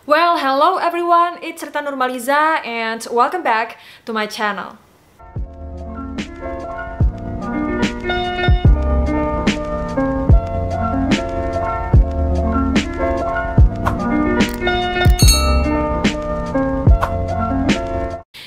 Well, hello everyone, it's Rita Nurmaliza and welcome back to my channel.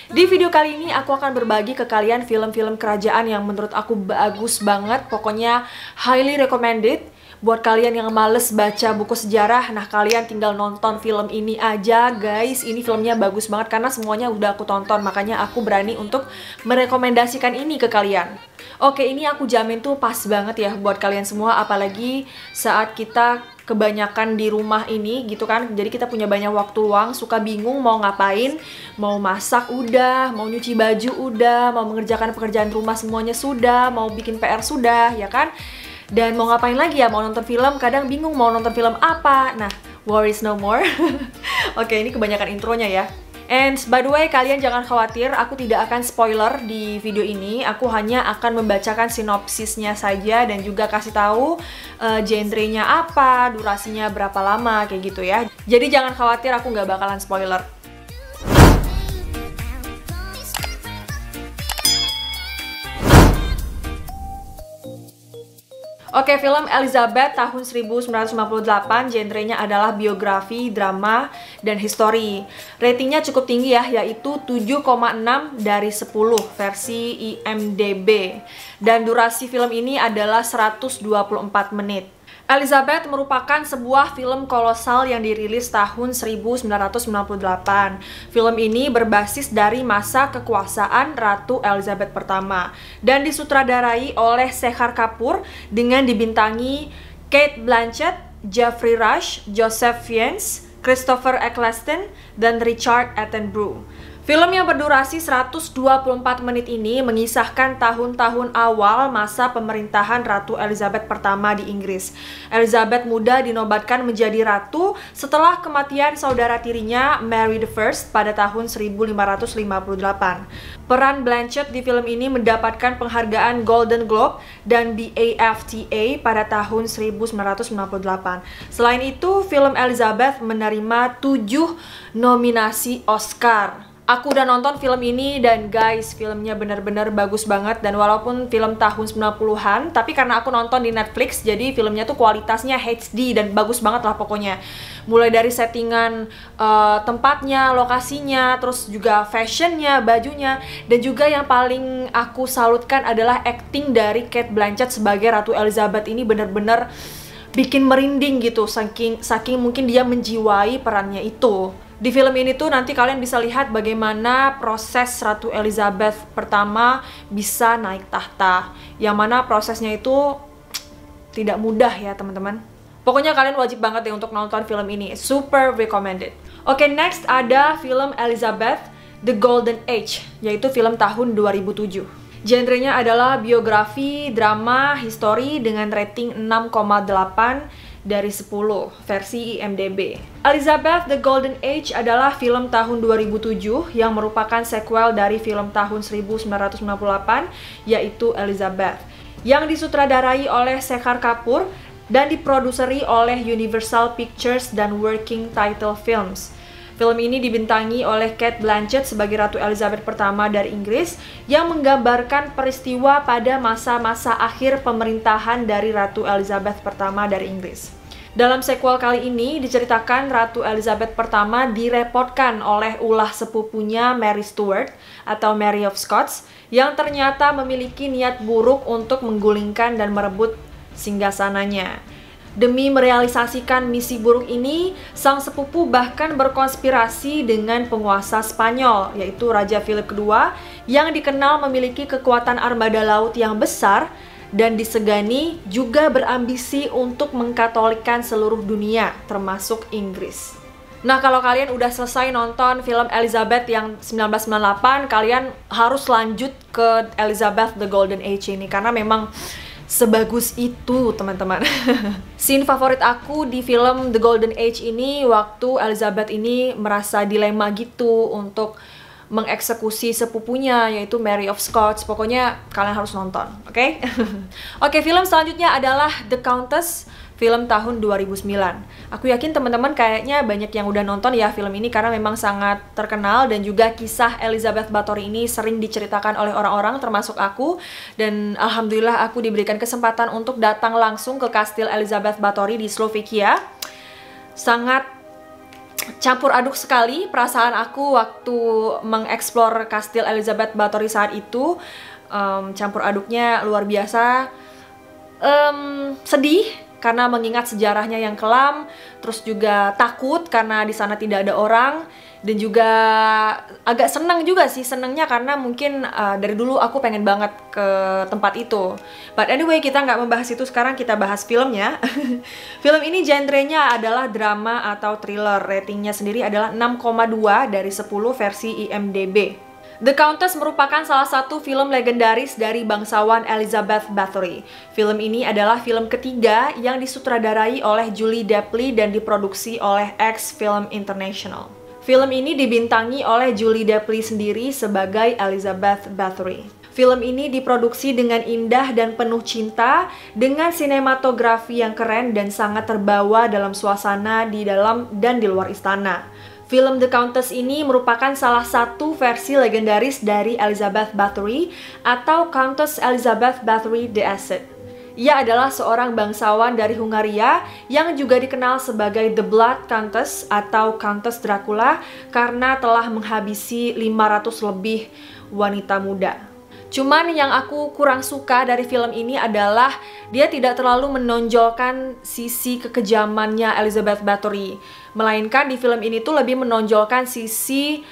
Di video kali ini aku akan berbagi ke kalian film-film kerajaan yang menurut aku bagus banget, pokoknya highly recommended. Buat kalian yang males baca buku sejarah, nah kalian tinggal nonton film ini aja guys. Ini filmnya bagus banget karena semuanya udah aku tonton, makanya aku berani untuk merekomendasikan ini ke kalian. Oke, ini aku jamin tuh pas banget ya buat kalian semua, apalagi saat kita kebanyakan di rumah ini gitu kan. Jadi kita punya banyak waktu luang, suka bingung mau ngapain, mau masak udah, mau nyuci baju udah, mau mengerjakan pekerjaan rumah semuanya sudah, mau bikin PR sudah, ya kan? Dan mau ngapain lagi ya, mau nonton film, kadang bingung mau nonton film apa. Nah, worries no more. Oke, ini kebanyakan intronya ya. And by the way, kalian jangan khawatir, aku tidak akan spoiler di video ini. Aku hanya akan membacakan sinopsisnya saja dan juga kasih tahu genre-nya apa, durasinya berapa lama, kayak gitu ya. Jadi jangan khawatir, aku nggak bakalan spoiler. Oke, film Elizabeth tahun 1998, genrenya adalah biografi, drama, dan history. Ratingnya cukup tinggi ya, yaitu 7,6 dari 10 versi IMDb. Dan durasi film ini adalah 124 menit. Elizabeth merupakan sebuah film kolosal yang dirilis tahun 1998. Film ini berbasis dari masa kekuasaan Ratu Elizabeth pertama dan disutradarai oleh Shekhar Kapur dengan dibintangi Cate Blanchett, Geoffrey Rush, Joseph Fiennes, Christopher Eccleston, dan Richard Attenborough. Film yang berdurasi 124 menit ini mengisahkan tahun-tahun awal masa pemerintahan Ratu Elizabeth pertama di Inggris. Elizabeth muda dinobatkan menjadi ratu setelah kematian saudara tirinya Mary I pada tahun 1558. Peran Blanchett di film ini mendapatkan penghargaan Golden Globe dan BAFTA pada tahun 1998. Selain itu, film Elizabeth menerima 7 nominasi Oscar. Aku udah nonton film ini dan guys, filmnya bener-bener bagus banget. Dan walaupun film tahun 90-an, tapi karena aku nonton di Netflix, jadi filmnya tuh kualitasnya HD dan bagus banget lah pokoknya. Mulai dari settingan tempatnya, lokasinya, terus juga fashionnya, bajunya. Dan juga yang paling aku salutkan adalah acting dari Cate Blanchett sebagai Ratu Elizabeth ini bener-bener bikin merinding gitu, saking mungkin dia menjiwai perannya itu. Di film ini tuh nanti kalian bisa lihat bagaimana proses Ratu Elizabeth pertama bisa naik tahta. Yang mana prosesnya itu tidak mudah ya teman-teman. Pokoknya kalian wajib banget ya untuk nonton film ini. Super recommended. Oke, next ada film Elizabeth The Golden Age, yaitu film tahun 2007. Genrenya adalah biografi, drama, history dengan rating 6,8 dari 10 versi IMDb. Elizabeth The Golden Age adalah film tahun 2007 yang merupakan sequel dari film tahun 1998 yaitu Elizabeth, yang disutradarai oleh Shekhar Kapur dan diproduseri oleh Universal Pictures dan Working Title Films. Film ini dibintangi oleh Cate Blanchett sebagai Ratu Elizabeth pertama dari Inggris yang menggambarkan peristiwa pada masa-masa akhir pemerintahan dari Ratu Elizabeth pertama dari Inggris. Dalam sequel kali ini diceritakan Ratu Elizabeth pertama direpotkan oleh ulah sepupunya Mary Stuart atau Mary of Scots yang ternyata memiliki niat buruk untuk menggulingkan dan merebut singgasananya. Demi merealisasikan misi buruk ini, sang sepupu bahkan berkonspirasi dengan penguasa Spanyol, yaitu Raja Philip II, yang dikenal memiliki kekuatan armada laut yang besar dan disegani juga berambisi untuk mengkatolikkan seluruh dunia, termasuk Inggris. Nah, kalau kalian udah selesai nonton film Elizabeth yang 1998, kalian harus lanjut ke Elizabeth The Golden Age ini, karena memang sebagus itu teman-teman. Scene favorit aku di film The Golden Age ini waktu Elizabeth ini merasa dilema gitu untuk mengeksekusi sepupunya yaitu Mary of Scots. Pokoknya kalian harus nonton, oke? Oke, film selanjutnya adalah The Countess, film tahun 2009. Aku yakin teman-teman kayaknya banyak yang udah nonton ya film ini karena memang sangat terkenal, dan juga kisah Elizabeth Bathory ini sering diceritakan oleh orang-orang termasuk aku, dan alhamdulillah aku diberikan kesempatan untuk datang langsung ke Kastil Elizabeth Bathory di Slovakia. Sangat campur aduk sekali perasaan aku waktu mengeksplor Kastil Elizabeth Bathory saat itu. Campur aduknya luar biasa. Sedih karena mengingat sejarahnya yang kelam, terus juga takut karena di sana tidak ada orang, dan juga agak senang juga sih. Senangnya karena mungkin dari dulu aku pengen banget ke tempat itu. But anyway, kita nggak membahas itu sekarang, kita bahas filmnya. Film ini genrenya adalah drama atau thriller. Ratingnya sendiri adalah 6,2 dari 10 versi IMDb. The Countess merupakan salah satu film legendaris dari bangsawan Elizabeth Bathory. Film ini adalah film ketiga yang disutradarai oleh Julie Delpy dan diproduksi oleh X Film International. Film ini dibintangi oleh Julie Delpy sendiri sebagai Elizabeth Bathory. Film ini diproduksi dengan indah dan penuh cinta, dengan sinematografi yang keren dan sangat terbawa dalam suasana di dalam dan di luar istana. Film The Countess ini merupakan salah satu versi legendaris dari Elizabeth Bathory atau Countess Elizabeth Bathory d'Este. Ia adalah seorang bangsawan dari Hungaria yang juga dikenal sebagai The Blood Countess atau Countess Dracula karena telah menghabisi 500 lebih wanita muda. Cuman yang aku kurang suka dari film ini adalah dia tidak terlalu menonjolkan sisi kekejamannya Elizabeth Bathory, melainkan di film ini tuh lebih menonjolkan sisi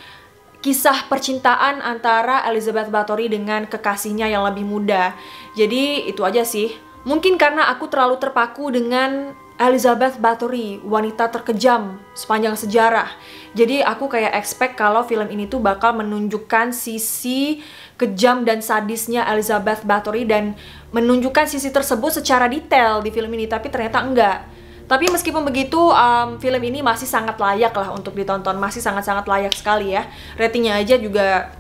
kisah percintaan antara Elizabeth Bathory dengan kekasihnya yang lebih muda. Jadi itu aja sih. Mungkin karena aku terlalu terpaku dengan Elizabeth Bathory, wanita terkejam sepanjang sejarah. Jadi aku kayak expect kalau film ini tuh bakal menunjukkan sisi kejam dan sadisnya Elizabeth Bathory dan menunjukkan sisi tersebut secara detail di film ini, tapi ternyata enggak. Tapi meskipun begitu, film ini masih sangat layak lah untuk ditonton, masih sangat-sangat layak sekali ya. Ratingnya aja juga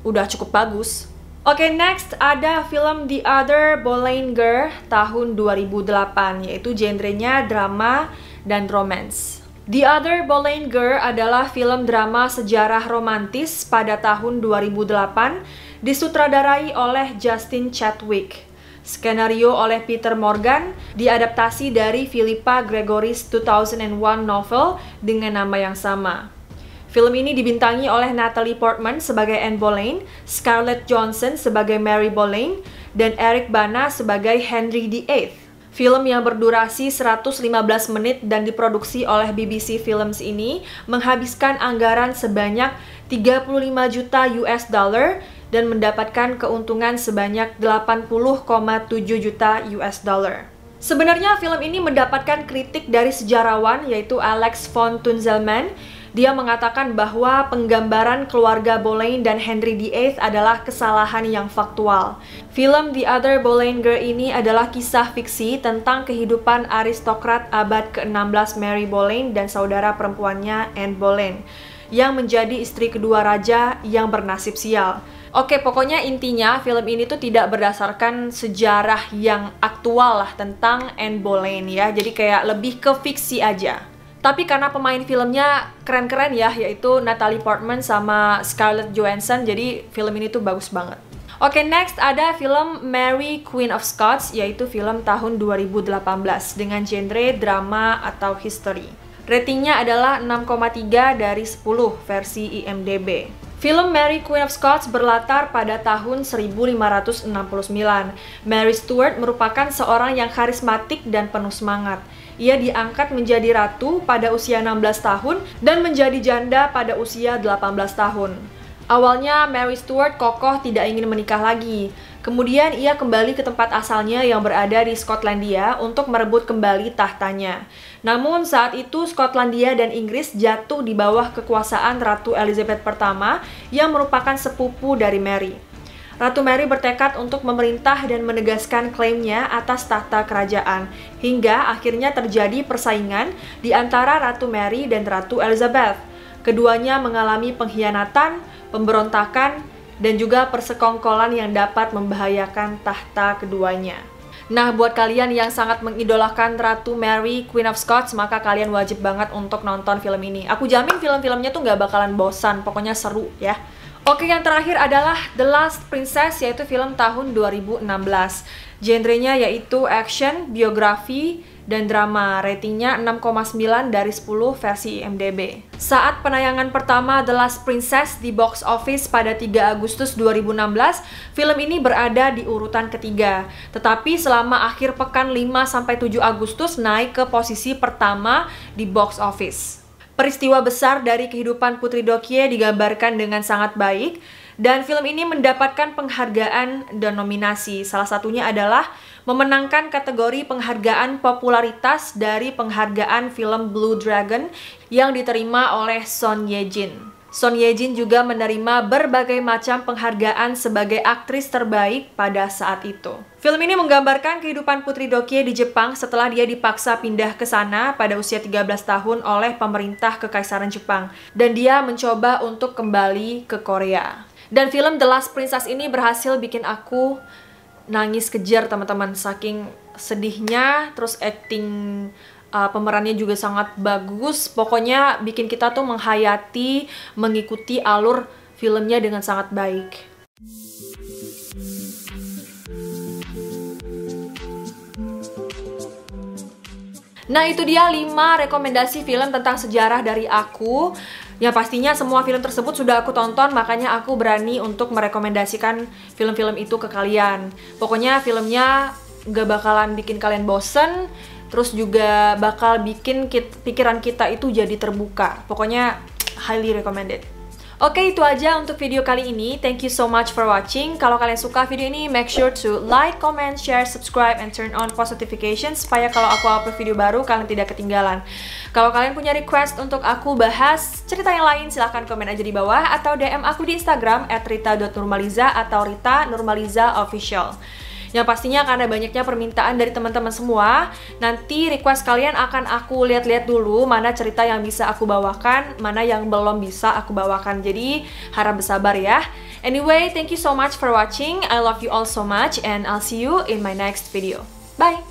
udah cukup bagus. Oke, next ada film The Other Boleyn Girl tahun 2008, yaitu genrenya drama dan romance. The Other Boleyn Girl adalah film drama sejarah romantis pada tahun 2008, disutradarai oleh Justin Chadwick. Skenario oleh Peter Morgan, diadaptasi dari Philippa Gregory's 2001 novel dengan nama yang sama. Film ini dibintangi oleh Natalie Portman sebagai Anne Boleyn, Scarlett Johansson sebagai Mary Boleyn, dan Eric Bana sebagai Henry VIII. Film yang berdurasi 115 menit dan diproduksi oleh BBC Films ini menghabiskan anggaran sebanyak 35 juta US dollar dan mendapatkan keuntungan sebanyak 80,7 juta US dollar. Sebenarnya film ini mendapatkan kritik dari sejarawan yaitu Alex von Tunzelman. Dia mengatakan bahwa penggambaran keluarga Boleyn dan Henry VIII adalah kesalahan yang faktual. Film The Other Boleyn Girl ini adalah kisah fiksi tentang kehidupan aristokrat abad ke-16 Mary Boleyn dan saudara perempuannya Anne Boleyn, yang menjadi istri kedua raja yang bernasib sial. Oke, pokoknya intinya film ini tuh tidak berdasarkan sejarah yang aktual lah tentang Anne Boleyn ya. Jadi kayak lebih ke fiksi aja. Tapi karena pemain filmnya keren-keren ya, yaitu Natalie Portman sama Scarlett Johansson, jadi film ini tuh bagus banget. Oke, next ada film Mary Queen of Scots, yaitu film tahun 2018 dengan genre drama atau history. Ratingnya adalah 6,3 dari 10 versi IMDb. Film Mary Queen of Scots berlatar pada tahun 1569. Mary Stuart merupakan seorang yang karismatik dan penuh semangat. Ia diangkat menjadi ratu pada usia 16 tahun dan menjadi janda pada usia 18 tahun. Awalnya Mary Stuart kokoh tidak ingin menikah lagi. Kemudian ia kembali ke tempat asalnya yang berada di Skotlandia untuk merebut kembali tahtanya. Namun saat itu Skotlandia dan Inggris jatuh di bawah kekuasaan Ratu Elizabeth pertama yang merupakan sepupu dari Mary. Ratu Mary bertekad untuk memerintah dan menegaskan klaimnya atas tahta kerajaan, hingga akhirnya terjadi persaingan di antara Ratu Mary dan Ratu Elizabeth. Keduanya mengalami pengkhianatan, pemberontakan, dan juga persekongkolan yang dapat membahayakan tahta keduanya. Nah, buat kalian yang sangat mengidolakan Ratu Mary, Queen of Scots, maka kalian wajib banget untuk nonton film ini. Aku jamin film-filmnya tuh nggak bakalan bosan, pokoknya seru ya. Oke, yang terakhir adalah The Last Princess, yaitu film tahun 2016. Genrenya yaitu action, biografi, dan drama. Ratingnya 6,9 dari 10 versi IMDb. Saat penayangan pertama The Last Princess di box office pada 3 Agustus 2016, film ini berada di urutan ketiga. Tetapi selama akhir pekan 5-7 Agustus naik ke posisi pertama di box office. Peristiwa besar dari kehidupan Putri Dokie digambarkan dengan sangat baik, dan film ini mendapatkan penghargaan dan nominasi. Salah satunya adalah memenangkan kategori penghargaan popularitas dari penghargaan film Blue Dragon yang diterima oleh Son Ye Jin. Son Ye Jin juga menerima berbagai macam penghargaan sebagai aktris terbaik pada saat itu. Film ini menggambarkan kehidupan Putri Dokie di Jepang setelah dia dipaksa pindah ke sana pada usia 13 tahun oleh pemerintah Kekaisaran Jepang. Dan dia mencoba untuk kembali ke Korea. Dan film The Last Princess ini berhasil bikin aku nangis kejar, teman-teman. Saking sedihnya, terus acting pemerannya juga sangat bagus. Pokoknya bikin kita tuh menghayati, mengikuti alur filmnya dengan sangat baik. Nah, itu dia 5 rekomendasi film tentang sejarah dari aku. Ya, pastinya semua film tersebut sudah aku tonton, makanya aku berani untuk merekomendasikan film-film itu ke kalian. Pokoknya filmnya gak bakalan bikin kalian bosen, terus juga bakal bikin pikiran kita itu jadi terbuka. Pokoknya highly recommended. Oke, itu aja untuk video kali ini. Thank you so much for watching. Kalau kalian suka video ini, make sure to like, comment, share, subscribe, and turn on post notifications supaya kalau aku upload video baru, kalian tidak ketinggalan. Kalau kalian punya request untuk aku bahas cerita yang lain, silahkan komen aja di bawah atau DM aku di Instagram @rita.nurmaliza atau Rita Nurmaliza Official. Yang pastinya karena banyaknya permintaan dari teman-teman semua, nanti request kalian akan aku lihat-lihat dulu mana cerita yang bisa aku bawakan, mana yang belum bisa aku bawakan. Jadi harap bersabar ya. Anyway, thank you so much for watching. I love you all so much and I'll see you in my next video. Bye!